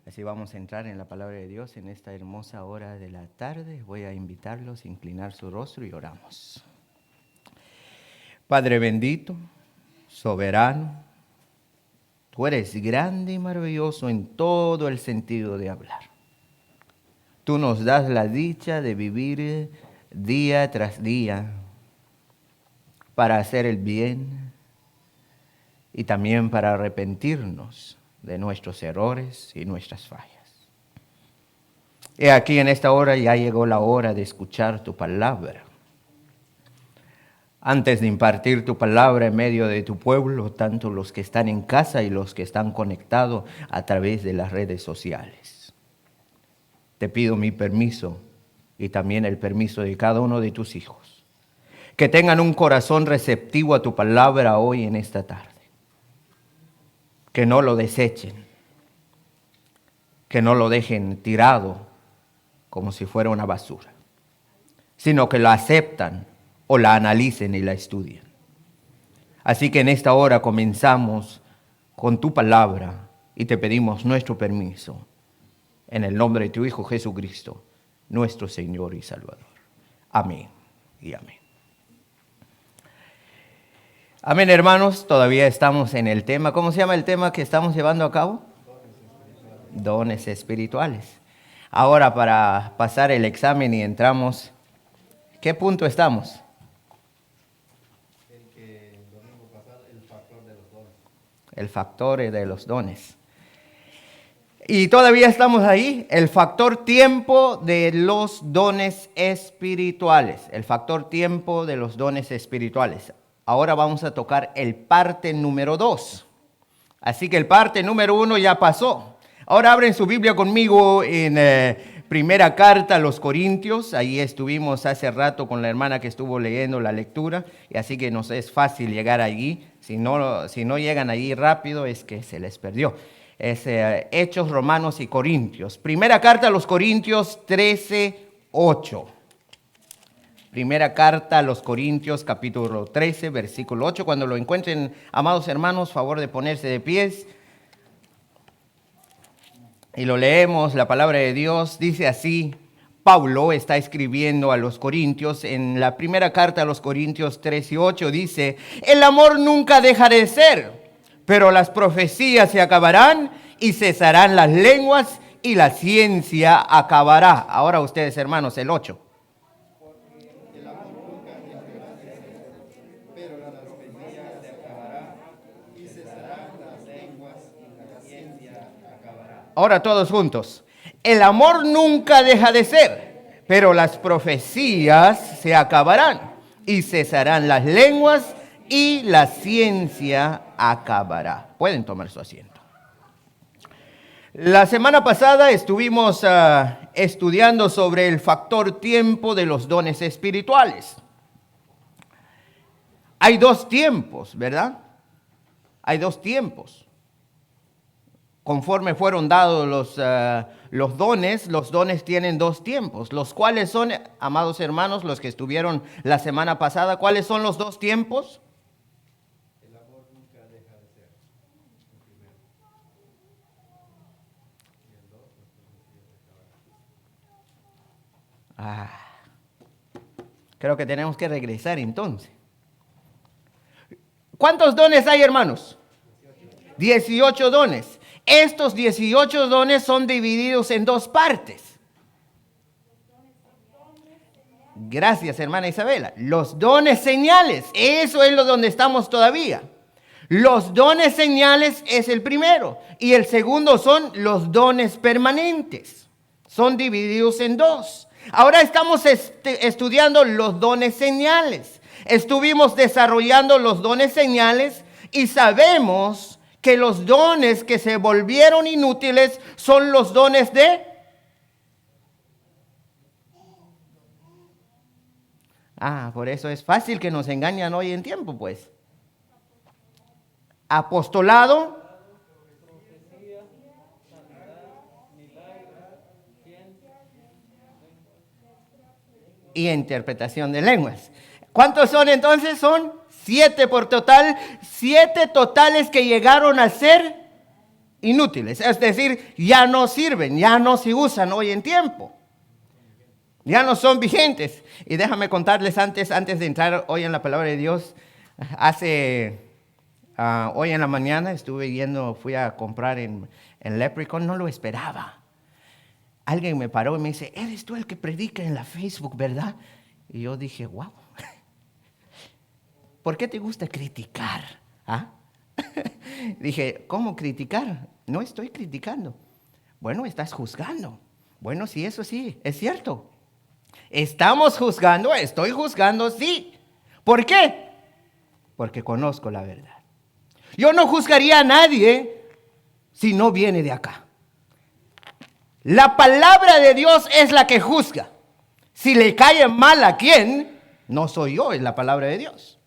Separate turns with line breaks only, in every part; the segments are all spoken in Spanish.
Así vamos a entrar en la palabra de Dios en esta hermosa hora de la tarde. Voy a invitarlos a inclinar su rostro y oramos. Padre bendito, soberano, tú eres grande y maravilloso en todo el sentido de hablar. Tú nos das la dicha de vivir día tras día para hacer el bien y también para arrepentirnos de nuestros errores y nuestras fallas. He aquí en esta hora ya llegó la hora de escuchar tu palabra. Antes de impartir tu palabra en medio de tu pueblo, tanto los que están en casa y los que están conectados a través de las redes sociales. Te pido mi permiso y también el permiso de cada uno de tus hijos, que tengan un corazón receptivo a tu palabra hoy en esta tarde. Que no lo desechen, que no lo dejen tirado como si fuera una basura, sino que la aceptan o la analicen y la estudien. Así que en esta hora comenzamos con tu palabra y te pedimos nuestro permiso en el nombre de tu Hijo Jesucristo, nuestro Señor y Salvador. Amén y amén. Amén, hermanos, todavía estamos en el tema. ¿Cómo se llama el tema que estamos llevando a cabo? Dones espirituales. Ahora, para pasar el examen y entramos, ¿qué punto estamos?
El domingo pasado, el factor de los dones.
El factor de los dones. Y todavía estamos ahí, el factor tiempo de los dones espirituales. El factor tiempo de los dones espirituales. Ahora vamos a tocar el parte número 2. Así que el parte número 1 ya pasó. Ahora abren su Biblia conmigo en primera carta a los Corintios. Ahí estuvimos hace rato con la hermana que estuvo leyendo la lectura. Y así que nos es fácil llegar allí. Si no llegan allí rápido es que se les perdió. Es Hechos, Romanos y Corintios. Primera carta a los Corintios 13:8. Primera carta a los Corintios, capítulo 13, versículo 8. Cuando lo encuentren, amados hermanos, favor de ponerse de pies. Y lo leemos, la palabra de Dios dice así. Pablo está escribiendo a los Corintios, en la primera carta a los Corintios 13:8 dice: el amor nunca deja de ser, pero las profecías se acabarán y cesarán las lenguas y la ciencia acabará. Ahora ustedes, hermanos, el 8. Ahora todos juntos. El amor nunca deja de ser, pero las profecías se acabarán y cesarán las lenguas y la ciencia acabará. Pueden tomar su asiento. La semana pasada estuvimos estudiando sobre el factor tiempo de los dones espirituales. Hay 2 tiempos, ¿verdad? Hay 2 tiempos. Conforme fueron dados los dones tienen 2 tiempos, los cuales son, amados hermanos, los que estuvieron la semana pasada, ¿cuáles son los 2 tiempos?
El amor nunca deja de ser. El primero. Y el 2, las profecías se acabarán.
Creo que tenemos que regresar entonces. ¿Cuántos dones hay, hermanos? 18 dones. Estos 18 dones son divididos en 2 partes. Gracias, hermana Isabela. Los dones señales, eso es lo donde estamos todavía. Los dones señales es el primero y el segundo son los dones permanentes. Son divididos en 2. Ahora estamos estudiando los dones señales. Estuvimos desarrollando los dones señales y sabemos que los dones que se volvieron inútiles son los dones de... por eso es fácil que nos engañan hoy en tiempo, pues. Apostolado, y interpretación de lenguas. ¿Cuántos son entonces? Son 7 por total, 7 totales que llegaron a ser inútiles, es decir, ya no sirven, ya no se usan hoy en tiempo. Ya no son vigentes. Y déjame contarles antes de entrar hoy en la palabra de Dios, hoy en la mañana fui a comprar en Leprechaun, no lo esperaba. Alguien me paró y me dice, eres tú el que predica en la Facebook, ¿verdad? Y yo dije, wow, ¿por qué te gusta criticar? ¿Ah? Dije, ¿cómo criticar? No estoy criticando. Bueno, estás juzgando. Bueno, sí, eso sí, es cierto. Estamos juzgando, estoy juzgando, sí. ¿Por qué? Porque conozco la verdad. Yo no juzgaría a nadie si no viene de acá. La palabra de Dios es la que juzga. Si le cae mal a quien, no soy yo, es la palabra de Dios.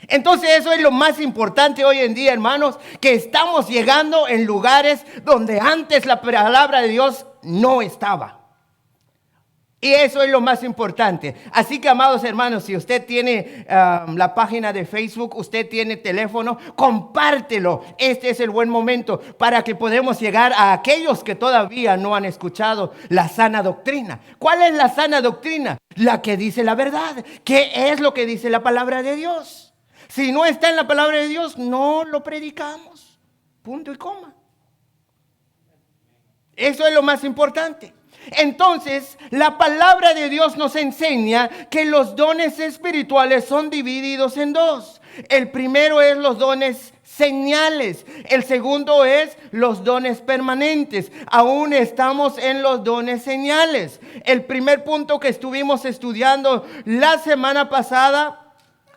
Entonces eso es lo más importante hoy en día, hermanos, que estamos llegando en lugares donde antes la palabra de Dios no estaba. Y eso es lo más importante. Así que, amados hermanos, si usted tiene la página de Facebook, usted tiene teléfono, compártelo. Este es el buen momento para que podamos llegar a aquellos que todavía no han escuchado la sana doctrina. ¿Cuál es la sana doctrina? La que dice la verdad. ¿Qué es lo que dice la palabra de Dios? Si no está en la palabra de Dios, no lo predicamos. Punto y coma. Eso es lo más importante. Entonces, la palabra de Dios nos enseña que los dones espirituales son divididos en dos. El primero es los dones señales. El segundo es los dones permanentes. Aún estamos en los dones señales. El primer punto que estuvimos estudiando la semana pasada,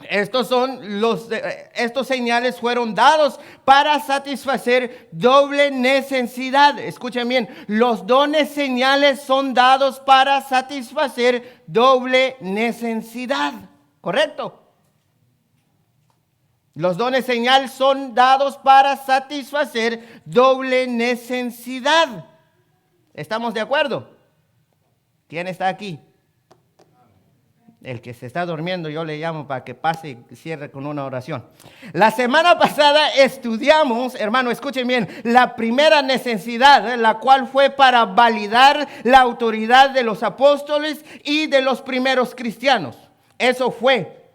estos señales fueron dados para satisfacer doble necesidad. Escuchen bien, los dones señales son dados para satisfacer doble necesidad. ¿Correcto? Los dones señales son dados para satisfacer doble necesidad. ¿Estamos de acuerdo? ¿Quién está aquí? El que se está durmiendo, yo le llamo para que pase y cierre con una oración. La semana pasada estudiamos, hermano, escuchen bien, la primera necesidad, la cual fue para validar la autoridad de los apóstoles y de los primeros cristianos. Eso fue,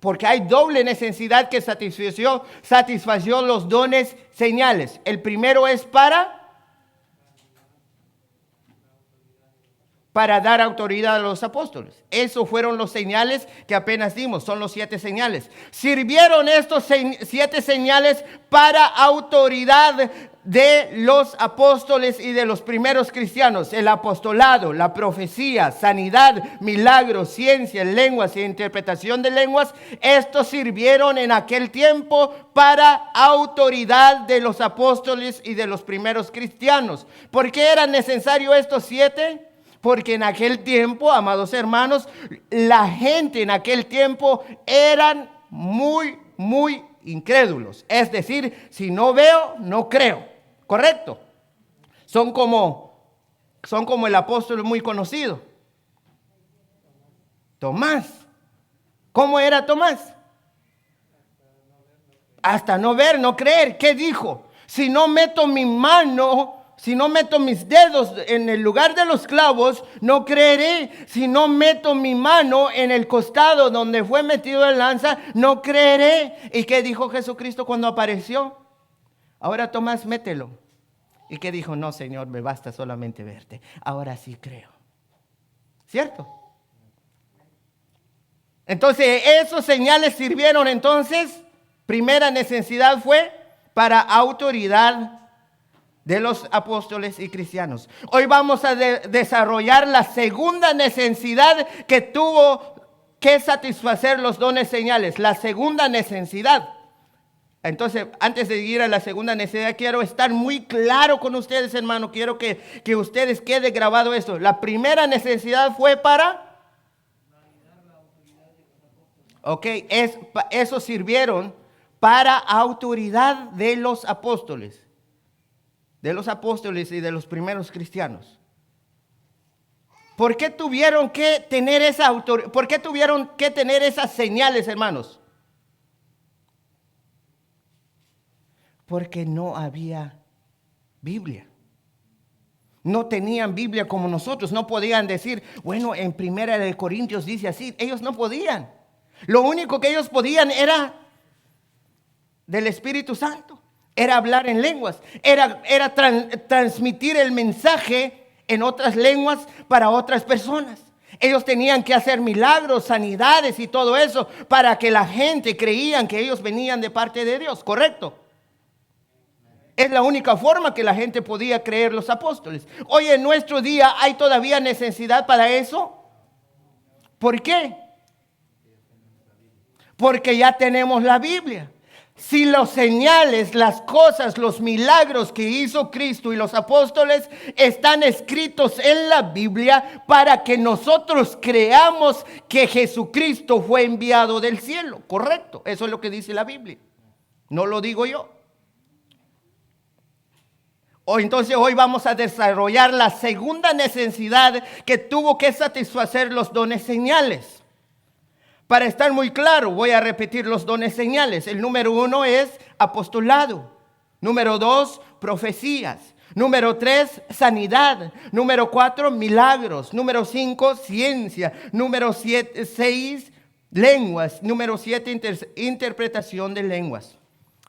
porque hay doble necesidad que satisfació los dones señales. El primero es para dar autoridad a los apóstoles. Esos fueron los señales que apenas dimos, son los 7 señales. Sirvieron estos 7 señales para autoridad de los apóstoles y de los primeros cristianos. El apostolado, la profecía, sanidad, milagros, ciencia, lenguas e interpretación de lenguas. Estos sirvieron en aquel tiempo para autoridad de los apóstoles y de los primeros cristianos. ¿Por qué eran necesarios estos 7? Porque en aquel tiempo, amados hermanos, la gente en aquel tiempo eran muy, muy incrédulos. Es decir, si no veo, no creo. ¿Correcto? Son como el apóstol muy conocido, Tomás. ¿Cómo era Tomás? Hasta no ver, no creer. ¿Qué dijo? Si no meto mi mano, si no meto mis dedos en el lugar de los clavos, no creeré. Si no meto mi mano en el costado donde fue metido el lanza, no creeré. ¿Y qué dijo Jesucristo cuando apareció? Ahora Tomás, mételo. ¿Y qué dijo? No, Señor, me basta solamente verte. Ahora sí creo. ¿Cierto? Entonces, esos señales sirvieron entonces. Primera necesidad fue para autoridad de los apóstoles y cristianos. Hoy vamos a desarrollar la segunda necesidad que tuvo que satisfacer los dones señales. La segunda necesidad. Entonces, antes de ir a la segunda necesidad, quiero estar muy claro con ustedes, hermano. Quiero que ustedes quede grabado esto. La primera necesidad fue para... Ok, eso sirvieron para autoridad de los apóstoles. De los apóstoles y de los primeros cristianos. ¿Por qué tuvieron que tener esa autoridad? ¿Por qué tuvieron que tener esas señales, hermanos? Porque no había Biblia. No tenían Biblia como nosotros. No podían decir, bueno, en 1 Corintios dice así. Ellos no podían. Lo único que ellos podían era del Espíritu Santo. Era hablar en lenguas. Era transmitir el mensaje en otras lenguas para otras personas. Ellos tenían que hacer milagros, sanidades y todo eso para que la gente creían que ellos venían de parte de Dios, ¿correcto? Es la única forma que la gente podía creer los apóstoles. Hoy en nuestro día hay todavía necesidad para eso. ¿Por qué? Porque ya tenemos la Biblia. Si los señales, las cosas, los milagros que hizo Cristo y los apóstoles están escritos en la Biblia para que nosotros creamos que Jesucristo fue enviado del cielo. Correcto, eso es lo que dice la Biblia. No lo digo yo. Entonces hoy vamos a desarrollar la segunda necesidad que tuvo que satisfacer los dones señales. Para estar muy claro, voy a repetir los dones señales. El número 1 es apostolado. Número 2, profecías. Número 3, sanidad. Número 4, milagros. Número 5, ciencia. Número 6, lenguas. Número 7, interpretación de lenguas.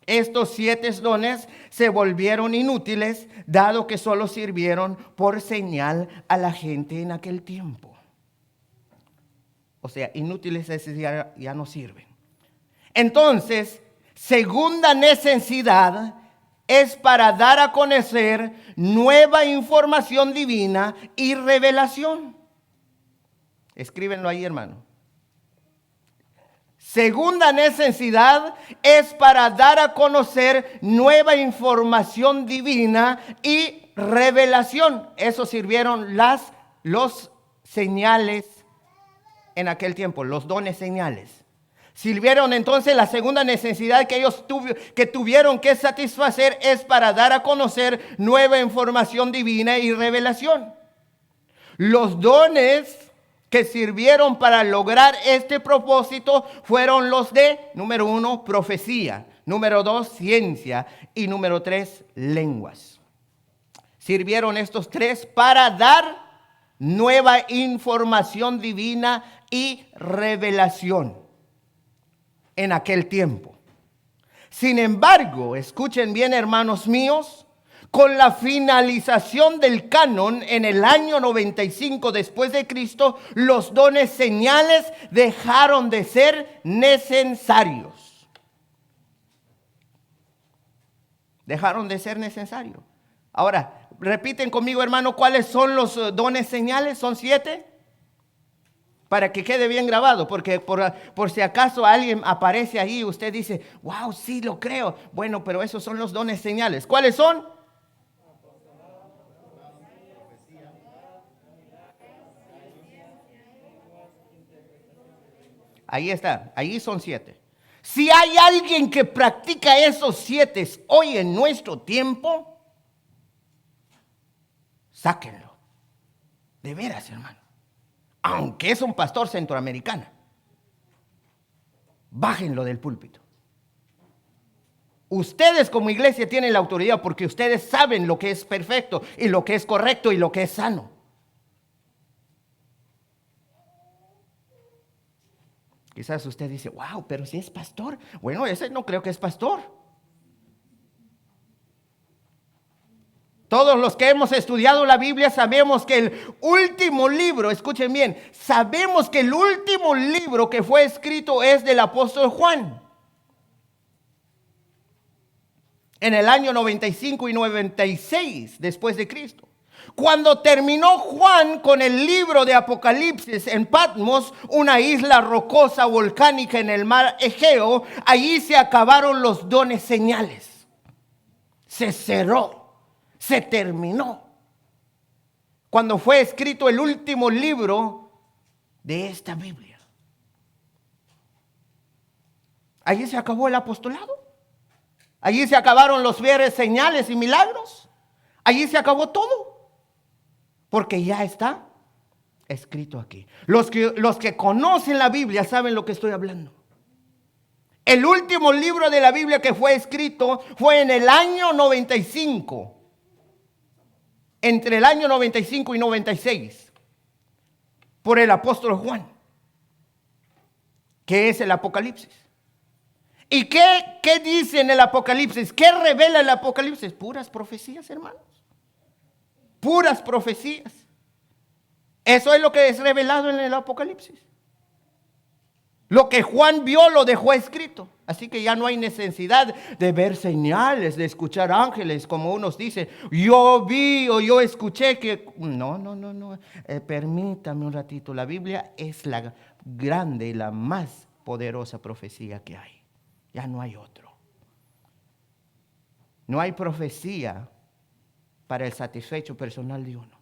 Estos 7 dones se volvieron inútiles, dado que solo sirvieron por señal a la gente en aquel tiempo. O sea, inútiles ya no sirven. Entonces, segunda necesidad es para dar a conocer nueva información divina y revelación. Escríbenlo ahí, hermano. Segunda necesidad es para dar a conocer nueva información divina y revelación. Eso sirvieron los señales en aquel tiempo, los dones señales. Sirvieron entonces la segunda necesidad que ellos tuvieron que satisfacer es para dar a conocer nueva información divina y revelación. Los dones que sirvieron para lograr este propósito fueron los de, número 1, profecía, número 2, ciencia y número 3, lenguas. Sirvieron estos 3 para dar nueva información divina y revelación en aquel tiempo. Sin embargo, escuchen bien, hermanos míos, con la finalización del canon en el año 95 después de Cristo, los dones señales dejaron de ser necesarios. Dejaron de ser necesarios. Ahora, repiten conmigo, hermano, ¿cuáles son los dones señales? ¿Son 7? Para que quede bien grabado, porque por si acaso alguien aparece ahí y usted dice, wow, sí lo creo. Bueno, pero esos son los dones señales. ¿Cuáles son? Ahí está, ahí son 7. Si hay alguien que practica esos 7 hoy en nuestro tiempo, sáquenlo. De veras, hermano. Aunque es un pastor centroamericano, bájenlo del púlpito. Ustedes como iglesia tienen la autoridad porque ustedes saben lo que es perfecto y lo que es correcto y lo que es sano. Quizás usted dice, wow, pero si es pastor. Bueno, ese no creo que es pastor. Todos los que hemos estudiado la Biblia sabemos que el último libro, escuchen bien, sabemos que el último libro que fue escrito es del apóstol Juan. En el año 95 y 96 después de Cristo. Cuando terminó Juan con el libro de Apocalipsis en Patmos, una isla rocosa volcánica en el mar Egeo, allí se acabaron los dones señales. Se cerró. Se terminó. Cuando fue escrito el último libro de esta Biblia. Allí se acabó el apostolado. Allí se acabaron los ver señales y milagros. Allí se acabó todo. Porque ya está escrito aquí. Los que conocen la Biblia saben lo que estoy hablando. El último libro de la Biblia que fue escrito fue en el año 95. Entre el año 95 y 96. Por el apóstol Juan. Que es el Apocalipsis. ¿Y qué dice en el Apocalipsis? ¿Qué revela el Apocalipsis? Puras profecías, hermanos. Puras profecías. Eso es lo que es revelado en el Apocalipsis. Lo que Juan vio lo dejó escrito. Así que ya no hay necesidad de ver señales, de escuchar ángeles, como unos dicen. Yo vi o yo escuché que... No. Permítame un ratito. La Biblia es la grande y la más poderosa profecía que hay. Ya no hay otro. No hay profecía para el satisfecho personal de uno.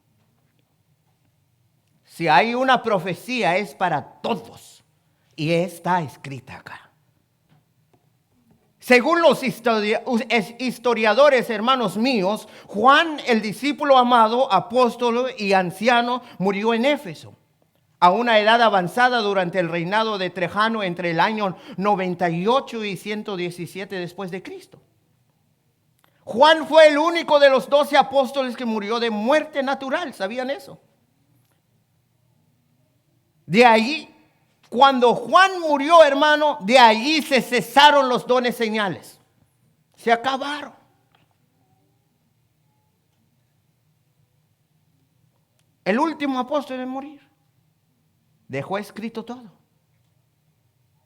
Si hay una profecía es para todos y está escrita acá. Según los historiadores, hermanos míos, Juan, el discípulo amado, apóstol y anciano, murió en Éfeso a una edad avanzada durante el reinado de Trajano entre el año 98 y 117 después de Cristo. Juan fue el único de los 12 apóstoles que murió de muerte natural. ¿Sabían eso? De ahí, cuando Juan murió, hermano, de allí se cesaron los dones señales. Se acabaron. El último apóstol en morir dejó escrito todo.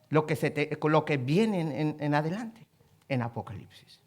Lo que viene en adelante, en Apocalipsis.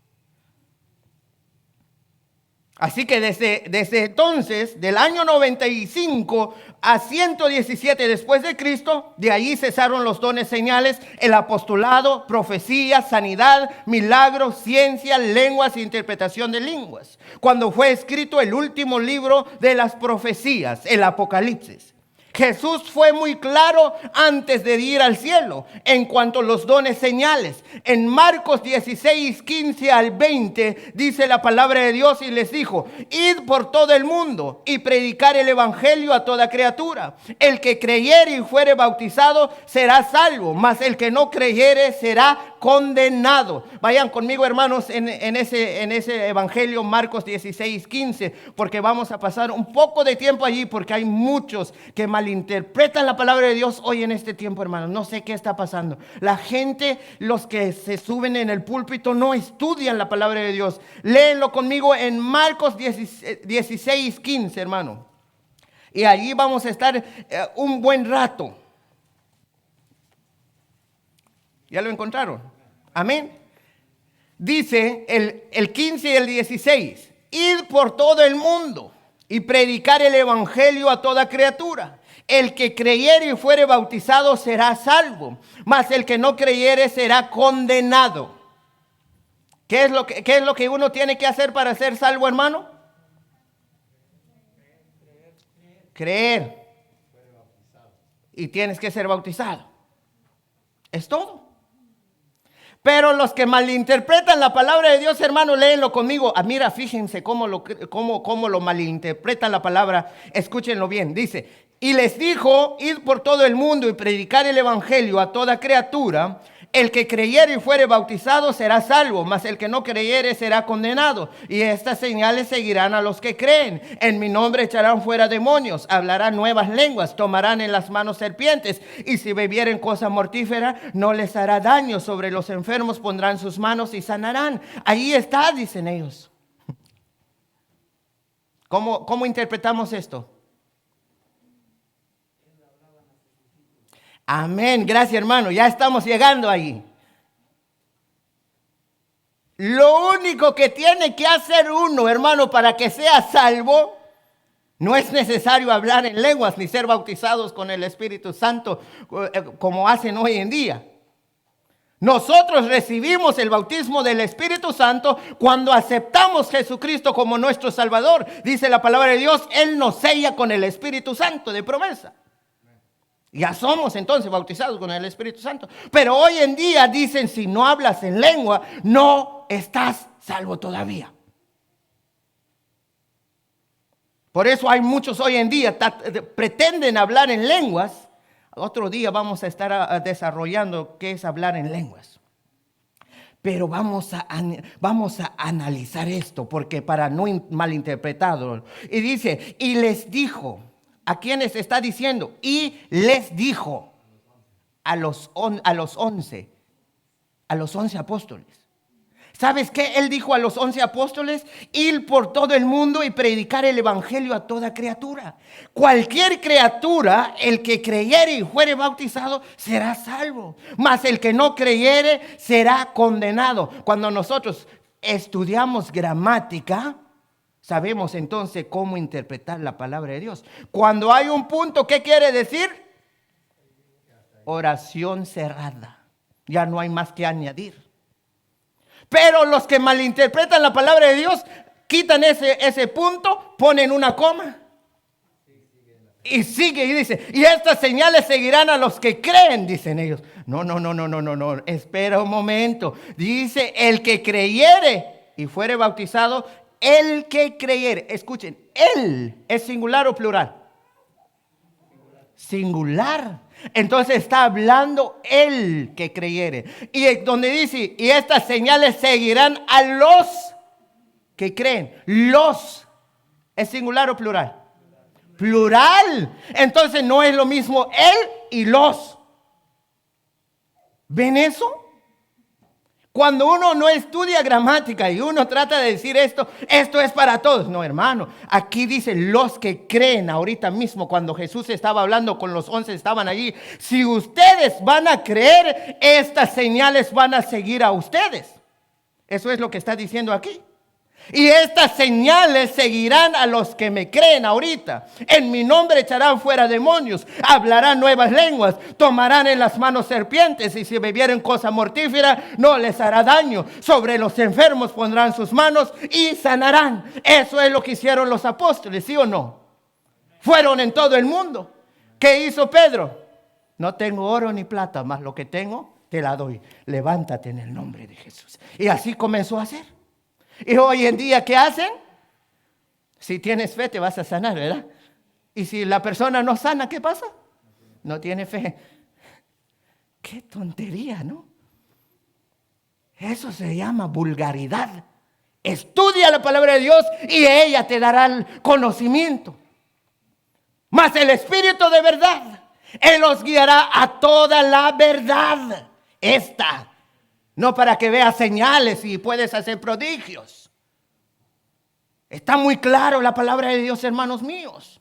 Así que desde entonces, del año 95 a 117 después de Cristo, de ahí cesaron los dones señales, el apostolado, profecía, sanidad, milagros, ciencia, lenguas e interpretación de lenguas. Cuando fue escrito el último libro de las profecías, el Apocalipsis. Jesús fue muy claro antes de ir al cielo en cuanto a los dones señales. En Marcos 16, 15 al 20 dice la palabra de Dios y les dijo: id por todo el mundo y predicar el evangelio a toda criatura. El que creyere y fuere bautizado será salvo, mas el que no creyere será condenado. Vayan conmigo, hermanos, en ese evangelio, Marcos 16, 15, porque vamos a pasar un poco de tiempo allí, porque hay muchos que malinterpretan la palabra de Dios hoy en este tiempo, hermanos. No sé qué está pasando. La gente, los que se suben en el púlpito, no estudian la palabra de Dios. Léenlo conmigo en Marcos 16, 15, hermano. Y allí vamos a estar un buen rato. ¿Ya lo encontraron? Amén. Dice el 15 y el 16: id por todo el mundo y predicar el evangelio a toda criatura. El que creyere y fuere bautizado será salvo, mas el que no creyere será condenado. ¿Qué es lo que uno tiene que hacer para ser salvo, hermano? Creer. Y tienes que ser bautizado. Es todo. Pero los que malinterpretan la palabra de Dios, hermano, léenlo conmigo. Mira, fíjense cómo lo malinterpretan la palabra. Escúchenlo bien. Dice: y les dijo: id por todo el mundo y predicar el evangelio a toda criatura. El que creyere y fuere bautizado será salvo, mas el que no creyere será condenado. Y estas señales seguirán a los que creen. En mi nombre echarán fuera demonios, hablarán nuevas lenguas, tomarán en las manos serpientes, y si bebieren cosa mortífera no les hará daño. Sobre los enfermos pondrán sus manos y sanarán. Ahí está, dicen ellos. ¿Cómo interpretamos esto? Amén, gracias, hermano, ya estamos llegando ahí. Lo único que tiene que hacer uno, hermano, para que sea salvo, no es necesario hablar en lenguas ni ser bautizados con el Espíritu Santo como hacen hoy en día. Nosotros recibimos el bautismo del Espíritu Santo cuando aceptamos a Jesucristo como nuestro Salvador. Dice la palabra de Dios: Él nos sella con el Espíritu Santo de promesa. Ya somos entonces bautizados con el Espíritu Santo. Pero hoy en día dicen: si no hablas en lengua, no estás salvo todavía. Por eso hay muchos hoy en día pretenden hablar en lenguas. Otro día vamos a estar desarrollando qué es hablar en lenguas. Pero vamos a analizar esto, porque para no malinterpretarlo. Y dice, y les dijo, ¿a quiénes está diciendo? Y les dijo a los 11 apóstoles. ¿Sabes qué? Él dijo a los 11 apóstoles, ir por todo el mundo y predicar el evangelio a toda criatura. Cualquier criatura, el que creyere y fuere bautizado, será salvo. Mas el que no creyere, será condenado. Cuando nosotros estudiamos gramática, sabemos entonces cómo interpretar la palabra de Dios. Cuando hay un punto, ¿qué quiere decir? Oración cerrada. Ya no hay más que añadir. Pero los que malinterpretan la palabra de Dios, quitan ese punto, ponen una coma. Y sigue y dice, y estas señales seguirán a los que creen, dicen ellos. No, espera un momento. Dice, el que creyere y fuere bautizado, el que creyere. Escuchen, él, ¿es singular o plural? Singular. Entonces está hablando el que creyere. Y donde dice, y estas señales seguirán a los que creen. Los, ¿es singular o plural? Plural. Entonces no es lo mismo él y los. ¿Ven eso? Cuando uno no estudia gramática y uno trata de decir esto es para todos. No, hermano, aquí dice los que creen ahorita mismo. Cuando Jesús estaba hablando con los 11, estaban allí. Si ustedes van a creer, estas señales van a seguir a ustedes. Eso es lo que está diciendo aquí. Y estas señales seguirán a los que me creen ahorita. En mi nombre echarán fuera demonios, hablarán nuevas lenguas, tomarán en las manos serpientes, y si bebieren cosa mortífera no les hará daño. Sobre los enfermos pondrán sus manos y sanarán. Eso es lo que hicieron los apóstoles, ¿sí o no? Fueron en todo el mundo. ¿Qué hizo Pedro? No tengo oro ni plata, mas lo que tengo te la doy. Levántate en el nombre de Jesús. Y así comenzó a hacer. Y hoy en día, ¿qué hacen? Si tienes fe, te vas a sanar, ¿verdad? Y si la persona no sana, ¿qué pasa? No tiene fe. Qué tontería, ¿no? Eso se llama vulgaridad. Estudia la palabra de Dios y ella te dará el conocimiento. Mas el Espíritu de verdad, Él los guiará a toda la verdad. No para que veas señales y puedes hacer prodigios. Está muy claro la palabra de Dios, hermanos míos.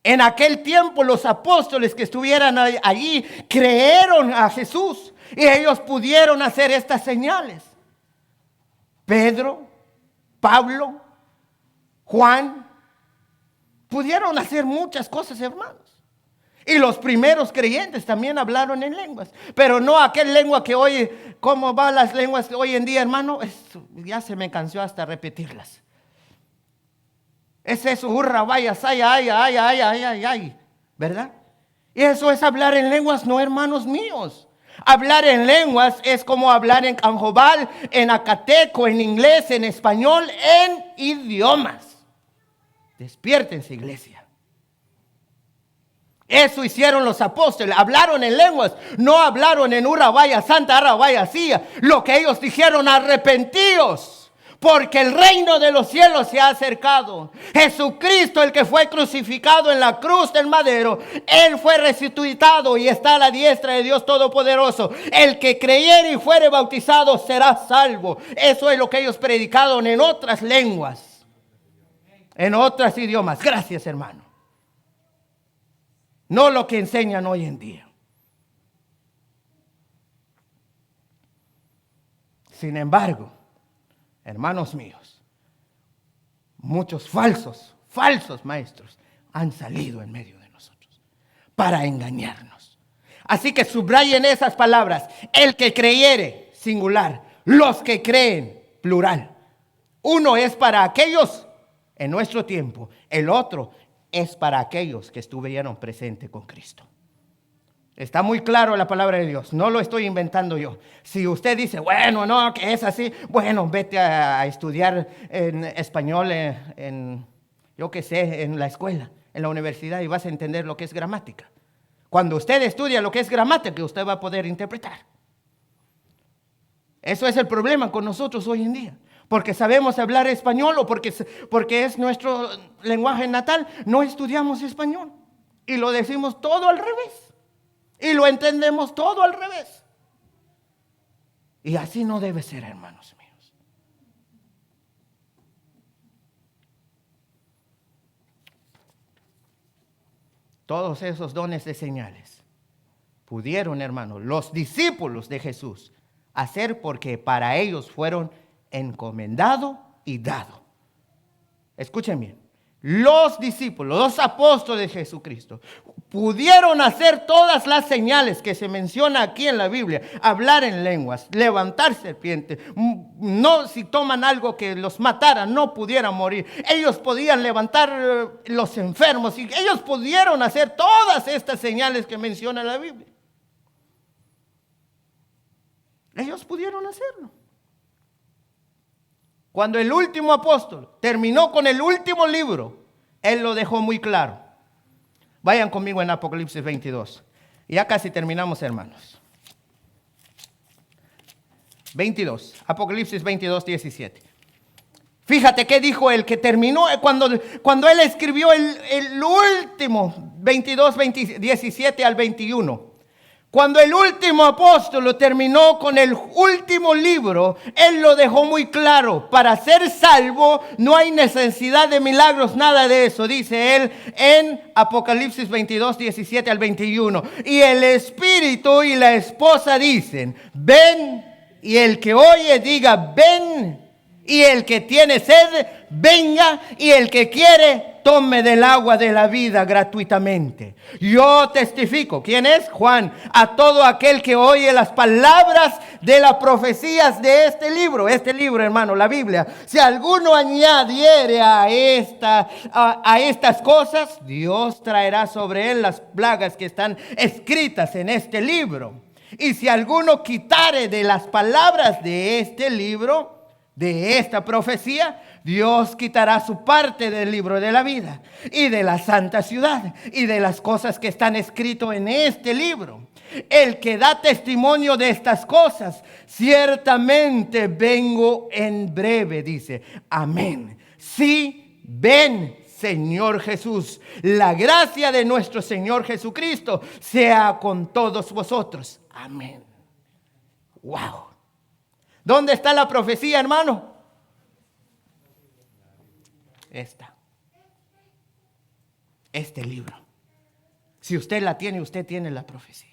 En aquel tiempo los apóstoles que estuvieran allí creyeron a Jesús y ellos pudieron hacer estas señales. Pedro, Pablo, Juan, pudieron hacer muchas cosas, hermanos. Y los primeros creyentes también hablaron en lenguas. Pero no aquel lengua que hoy, ¿cómo van las lenguas hoy en día, hermano? Ya se me cansó hasta repetirlas. Es eso, hurra, vaya, saya, ay, ¿verdad? Y eso es hablar en lenguas, no, hermanos míos. Hablar en lenguas es como hablar en canjobal, en acateco, en inglés, en español, en idiomas. Despiértense, iglesia. Eso hicieron los apóstoles, hablaron en lenguas, no hablaron en Urabaya, Santa Arabaya, Sia. Lo que ellos dijeron, arrepentíos, porque el reino de los cielos se ha acercado. Jesucristo, el que fue crucificado en la cruz del madero, Él fue resucitado y está a la diestra de Dios Todopoderoso. El que creyere y fuere bautizado será salvo. Eso es lo que ellos predicaron en otras lenguas, en otros idiomas. Gracias, hermano. No lo que enseñan hoy en día. Sin embargo, hermanos míos, muchos falsos maestros han salido en medio de nosotros para engañarnos. Así que subrayen esas palabras. El que creyere, singular. Los que creen, plural. Uno es para aquellos en nuestro tiempo. El otro es para aquellos que estuvieron presentes con Cristo. Está muy claro la palabra de Dios. No lo estoy inventando yo. Si usted dice, bueno, no, que es así, bueno, vete a estudiar en español, yo qué sé, en la escuela, en la universidad, y vas a entender lo que es gramática. Cuando usted estudia lo que es gramática, usted va a poder interpretar. Eso es el problema con nosotros hoy en día. Porque sabemos hablar español o porque es nuestro lenguaje natal, no estudiamos español. Y lo decimos todo al revés. Y lo entendemos todo al revés. Y así no debe ser, hermanos míos. Todos esos dones de señales pudieron, hermanos, los discípulos de Jesús hacer porque para ellos fueron encomendado y dado. Escuchen bien. Los discípulos, los apóstoles de Jesucristo, pudieron hacer todas las señales que se menciona aquí en la Biblia. Hablar en lenguas, levantar serpientes. No, si toman algo que los matara, no pudieran morir. Ellos podían levantar los enfermos. Y ellos pudieron hacer todas estas señales que menciona la Biblia. Ellos pudieron hacerlo. Cuando el último apóstol terminó con el último libro, él lo dejó muy claro. Vayan conmigo en Apocalipsis 22. Ya casi terminamos, hermanos. 22, Apocalipsis 22, 17. Fíjate qué dijo el que terminó, cuando él escribió el último, 22, 17 al 21. Cuando el último apóstol terminó con el último libro, él lo dejó muy claro. Para ser salvo no hay necesidad de milagros, nada de eso, dice él en Apocalipsis 22, 17 al 21. Y el espíritu y la esposa dicen, ven, y el que oye diga, ven, y el que tiene sed, venga, y el que quiere, tome del agua de la vida gratuitamente. Yo testifico, ¿quién es? Juan, a todo aquel que oye las palabras de las profecías de este libro, hermano, la Biblia. Si alguno añadiere a estas cosas, Dios traerá sobre él las plagas que están escritas en este libro. Y si alguno quitare de las palabras de este libro, de esta profecía, Dios quitará su parte del libro de la vida y de la santa ciudad y de las cosas que están escritas en este libro. El que da testimonio de estas cosas, ciertamente vengo en breve, dice. Amén. Sí, ven, Señor Jesús. La gracia de nuestro Señor Jesucristo sea con todos vosotros. Amén. Wow. ¿Dónde está la profecía, hermano? Este libro. Si usted la tiene, usted tiene la profecía.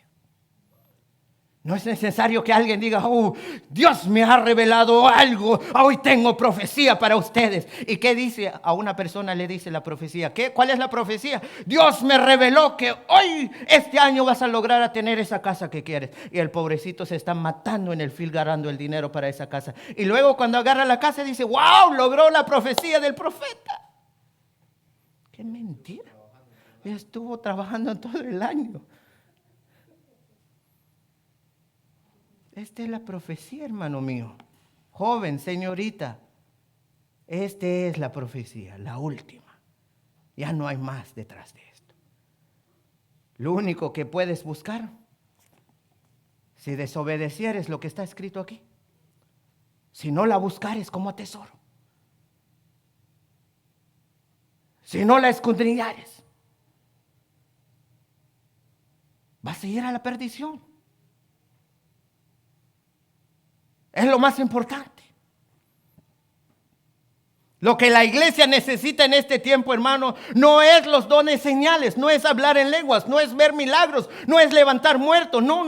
No es necesario que alguien diga, oh, Dios me ha revelado algo, hoy tengo profecía para ustedes. ¿Y qué dice? A una persona le dice la profecía. ¿Cuál es la profecía? Dios me reveló que hoy, este año vas a lograr a tener esa casa que quieres. Y el pobrecito se está matando en el fil ganando el dinero para esa casa. Y luego cuando agarra la casa dice, wow, logró la profecía del profeta. ¡Qué mentira! Estuvo trabajando todo el año. Esta es la profecía, hermano mío. Joven, señorita. Esta es la profecía, la última. Ya no hay más detrás de esto. Lo único que puedes buscar, si desobedecieres lo que está escrito aquí, si no la buscares como tesoro, si no la escudriñares, vas a ir a la perdición. Es lo más importante. Lo que la iglesia necesita en este tiempo, hermano, no es los dones señales, no es hablar en lenguas, no es ver milagros, no es levantar muertos. No.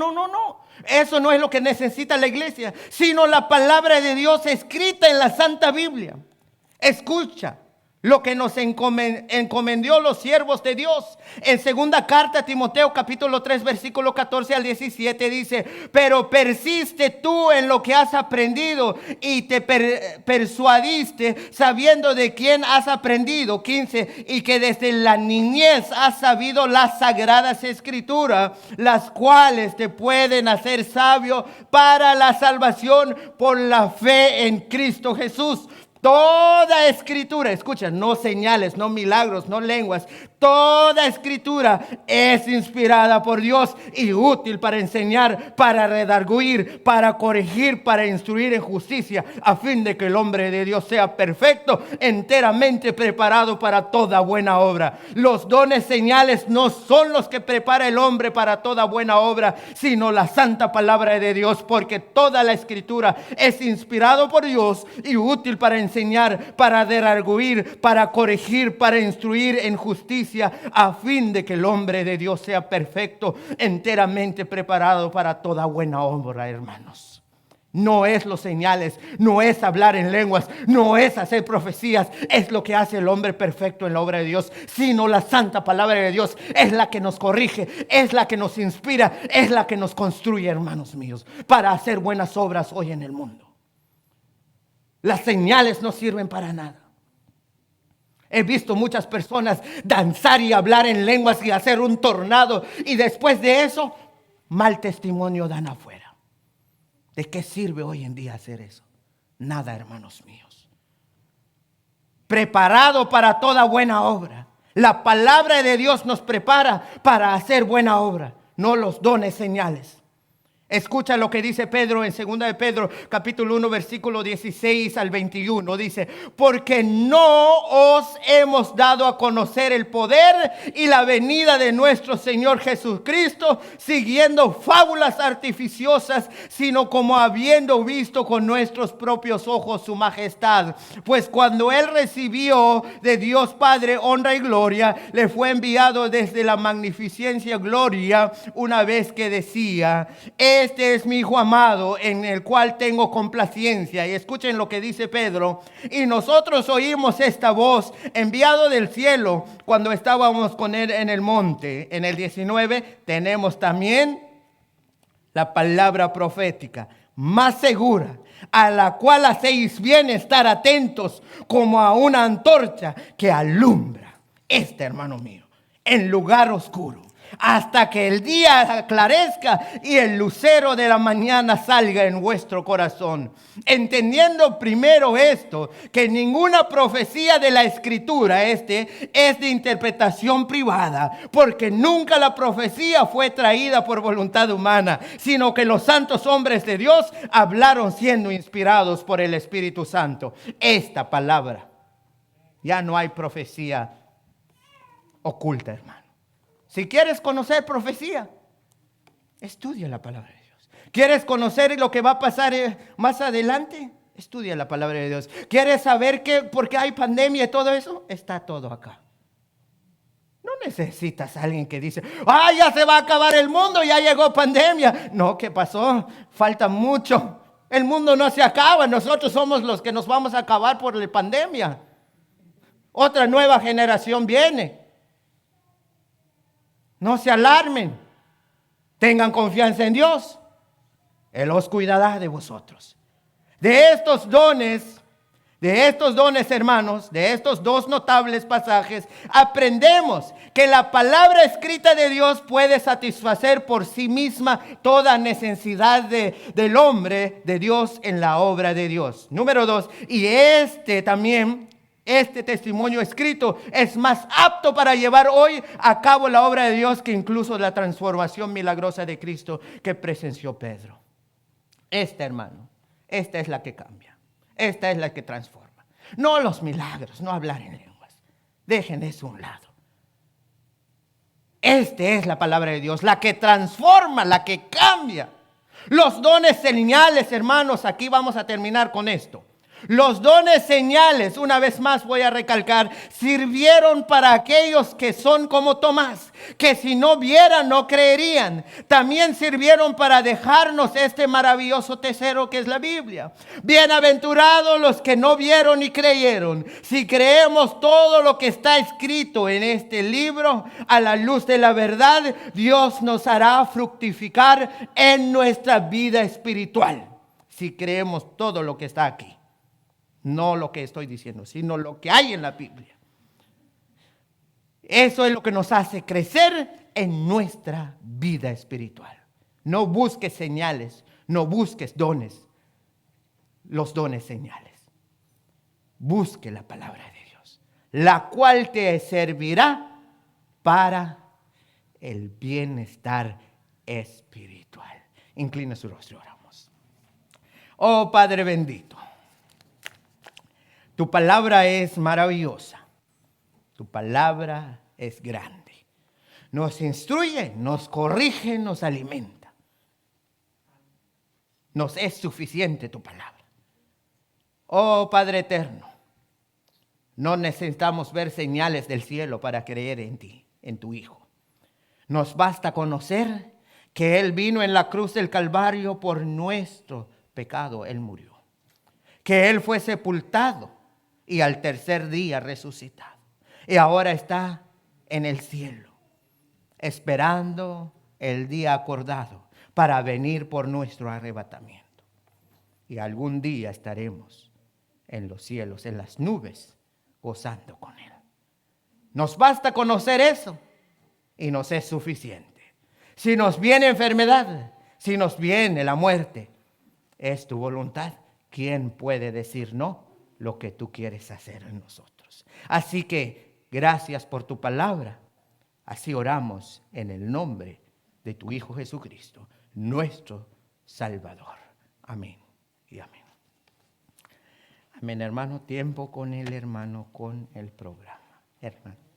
Eso no es lo que necesita la iglesia, sino la palabra de Dios escrita en la Santa Biblia. Escucha lo que nos encomendó los siervos de Dios. En segunda carta a Timoteo capítulo 3 versículo 14 al 17 dice, pero persiste tú en lo que has aprendido y te persuadiste sabiendo de quién has aprendido. 15, y que desde la niñez has sabido las sagradas escrituras, las cuales te pueden hacer sabio para la salvación por la fe en Cristo Jesús. Toda escritura, escucha, no señales, no milagros, no lenguas, toda escritura es inspirada por Dios y útil para enseñar, para redarguir, para corregir, para instruir en justicia, a fin de que el hombre de Dios sea perfecto, enteramente preparado para toda buena obra. Los dones señales no son los que prepara el hombre para toda buena obra, sino la santa palabra de Dios, porque toda la escritura es inspirado por Dios y útil para enseñar, para redarguir, para corregir, para instruir en justicia, a fin de que el hombre de Dios sea perfecto, enteramente preparado para toda buena obra, hermanos. No es los señales, no es hablar en lenguas, no es hacer profecías, es lo que hace el hombre perfecto en la obra de Dios, sino la santa palabra de Dios es la que nos corrige, es la que nos inspira, es la que nos construye, hermanos míos, para hacer buenas obras hoy en el mundo. Las señales no sirven para nada. He visto muchas personas danzar y hablar en lenguas y hacer un tornado, y después de eso, mal testimonio dan afuera. ¿De qué sirve hoy en día hacer eso? Nada, hermanos míos. Preparado para toda buena obra. La palabra de Dios nos prepara para hacer buena obra, no los dones señales. Escucha lo que dice Pedro en 2 de Pedro, capítulo 1, versículo 16 al 21. Dice, porque no os hemos dado a conocer el poder y la venida de nuestro Señor Jesucristo, siguiendo fábulas artificiosas, sino como habiendo visto con nuestros propios ojos su majestad. Pues cuando Él recibió de Dios Padre honra y gloria, le fue enviado desde la magnificencia gloria, una vez que decía, este es mi Hijo amado, en el cual tengo complacencia. Y escuchen lo que dice Pedro. Y nosotros oímos esta voz, enviado del cielo, cuando estábamos con Él en el monte. En el 19 tenemos también la palabra profética, más segura, a la cual hacéis bien estar atentos, como a una antorcha que alumbra, hermano mío, en lugar oscuro, hasta que el día aclarezca y el lucero de la mañana salga en vuestro corazón. Entendiendo primero esto, que ninguna profecía de la Escritura es de interpretación privada, porque nunca la profecía fue traída por voluntad humana, sino que los santos hombres de Dios hablaron siendo inspirados por el Espíritu Santo. Esta palabra, ya no hay profecía oculta, hermano. Si quieres conocer profecía, estudia la palabra de Dios. ¿Quieres conocer lo que va a pasar más adelante? Estudia la palabra de Dios. ¿Quieres saber por qué hay pandemia y todo eso? Está todo acá. No necesitas a alguien que dice, ya se va a acabar el mundo, ya llegó pandemia. No, ¿qué pasó? Falta mucho. El mundo no se acaba, nosotros somos los que nos vamos a acabar por la pandemia. Otra nueva generación viene. No se alarmen, tengan confianza en Dios, Él os cuidará de vosotros. De estos dones, hermanos, de estos dos notables pasajes, aprendemos que la palabra escrita de Dios puede satisfacer por sí misma toda necesidad del hombre de Dios en la obra de Dios. Número 2, y este testimonio escrito es más apto para llevar hoy a cabo la obra de Dios que incluso la transformación milagrosa de Cristo que presenció Pedro. Hermano, esta es la que cambia. Esta es la que transforma. No los milagros, no hablar en lenguas. Dejen eso a un lado. Esta es la palabra de Dios, la que transforma, la que cambia. Los dones señales, hermanos, aquí vamos a terminar con esto. Los dones señales, una vez más voy a recalcar, sirvieron para aquellos que son como Tomás, que si no vieran no creerían. También sirvieron para dejarnos este maravilloso tesoro que es la Biblia. Bienaventurados los que no vieron y creyeron. Si creemos todo lo que está escrito en este libro, a la luz de la verdad, Dios nos hará fructificar en nuestra vida espiritual. Si creemos todo lo que está aquí. No lo que estoy diciendo, sino lo que hay en la Biblia. Eso es lo que nos hace crecer en nuestra vida espiritual. No busques señales, no busques dones, los dones señales. busque la palabra de Dios, la cual te servirá para el bienestar espiritual. Inclina su rostro, oramos. Oh Padre bendito, tu palabra es maravillosa, tu palabra es grande. Nos instruye, nos corrige, nos alimenta. Nos es suficiente tu palabra. Oh Padre eterno, no necesitamos ver señales del cielo para creer en ti, en tu Hijo. Nos basta conocer que Él vino en la cruz del Calvario por nuestro pecado. Él murió. Que Él fue sepultado y al tercer día resucitado. Y ahora está en el cielo, esperando el día acordado para venir por nuestro arrebatamiento. Y algún día estaremos en los cielos, en las nubes, gozando con Él. Nos basta conocer eso y nos es suficiente. Si nos viene enfermedad, si nos viene la muerte, es tu voluntad. ¿Quién puede decir no lo que tú quieres hacer en nosotros? Así que gracias por tu palabra. Así oramos en el nombre de tu Hijo Jesucristo, nuestro Salvador. Amén y amén. Amén, hermano. Tiempo con el hermano, con el programa. Hermano.